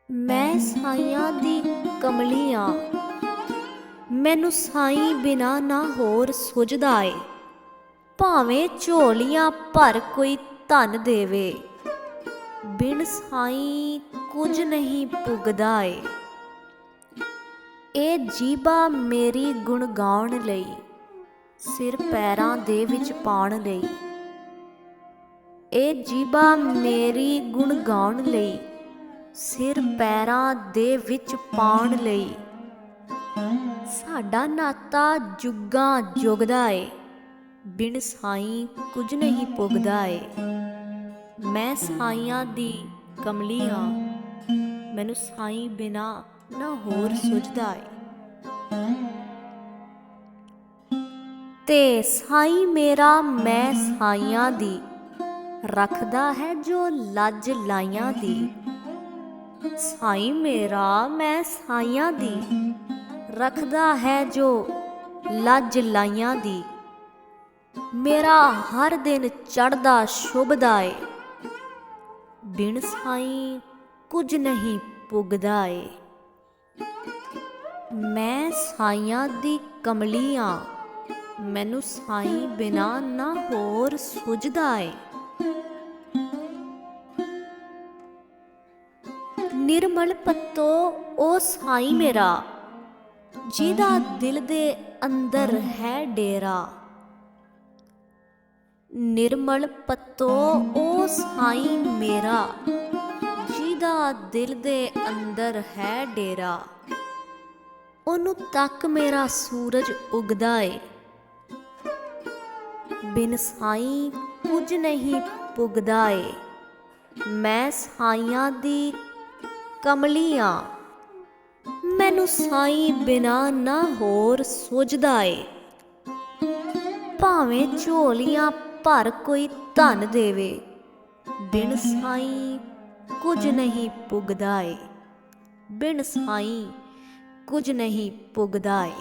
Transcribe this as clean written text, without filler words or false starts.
ਮੈਂ ਸਾਈਆਂ ਦੀ ਕਮਲੀ ਆਂ, ਮੈਨੂੰ ਸਾਈਂ ਬਿਨਾ ਨਾ ਹੋਰ ਸੁਝਦਾ ਏ। ਭਾਵੇਂ ਝੋਲੀਆਂ ਭਰ ਕੋਈ ਧਨ ਦੇਵੇ, ਬਿਨ ਸਾਈਂ ਕੁਝ ਨਹੀਂ ਪੁੱਗਦਾ ਏ। ਇਹ ਜੀਭਾ ਮੇਰੀ ਗੁਣ ਗਾਉਣ ਲਈ, ਸਿਰ ਪੈਰਾਂ ਦੇ ਵਿੱਚ ਪਾਉਣ ਲਈ। ਇਹ ਜੀਭਾ ਮੇਰੀ ਗੁਣ ਗਾਉਣ ਲਈ, ਸਿਰ ਪੈਰਾਂ ਦੇ ਵਿੱਚ ਪਾਉਣ ਲਈ। ਸਾਡਾ ਨਾਤਾ ਜੁਗਾਂ ਜੁਗਦਾ ਏ, ਬਿਨ ਸਾਈਂ ਕੁਝ ਨਹੀਂ ਪੁੱਗਦਾ ਏ। ਮੈਂ ਸਾਈਆਂ ਦੀ ਕਮਲੀ ਆਂ, ਮੈਨੂੰ ਸਾਈਂ ਬਿਨਾ ਨਾ ਹੋਰ ਸੁਝਦਾ ਏ। ਤੇ ਸਾਈਂ ਮੇਰਾ ਮੈਂ ਸਾਈਆਂ ਦੀ, ਰੱਖਦਾ ਹੈ ਜੋ ਲੱਜ ਲਾਈਆਂ ਦੀ। ਸਾਈਂ ਮੇਰਾ ਮੈਂ ਸਾਈਆਂ ਦੀ, ਰੱਖਦਾ ਹੈ ਜੋ ਲੱਜ ਲਾਈਆਂ ਦੀ। ਮੇਰਾ ਹਰ ਦਿਨ ਚੜ੍ਹਦਾ ਸ਼ੁਭਦਾ ਏ, ਬਿਨ ਸਾਈਂ ਕੁਝ ਨਹੀਂ ਪੁੱਗਦਾ ਏ। ਮੈਂ ਸਾਈਆਂ ਦੀ ਕਮਲੀ ਆਂ, ਮੈਨੂੰ ਸਾਈਂ ਬਿਨਾ ਨਾ ਹੋਰ ਸੁਝਦਾ ਏ। ਨਿਰਮਲ ਪੱਤੋ ਉਹ ਸਾਈਂ ਮੇਰਾ, ਜਿਹਦਾ ਦਿਲ ਦੇ ਅੰਦਰ ਹੈ ਡੇਰਾ। ਨਿਰਮਲ ਪੱਤੋ ਉਹ ਸਾਈਂ ਮੇਰਾ, ਜਿਹਦਾ ਦਿਲ ਦੇ ਅੰਦਰ ਹੈ ਡੇਰਾ। ਉਹਨੂੰ ਤੱਕ ਮੇਰਾ ਸੂਰਜ ਉਗਦਾ ਏ, ਬਿਨ ਸਾਈਂ ਕੁਝ ਨਹੀਂ ਪੁੱਗਦਾ ਏ। ਮੈਂ ਸਾਈਆਂ ਦੀ ਕਮਲੀ ਆਂ, ਮੈਨੂੰ ਸਾਈਂ ਬਿਨਾ ਨਾ ਹੋਰ ਸੁਝਦਾ ਏ। ਭਾਵੇਂ ਝੋਲੀਆਂ ਭਰ ਕੋਈ ਧਨ ਦੇਵੇ, ਬਿਨ ਸਾਈਂ ਕੁਝ ਨਹੀਂ ਪੁੱਗਦਾ ਏ। ਬਿਨ ਸਾਈਂ ਕੁਝ ਨਹੀਂ ਪੁੱਗਦਾ ਏ।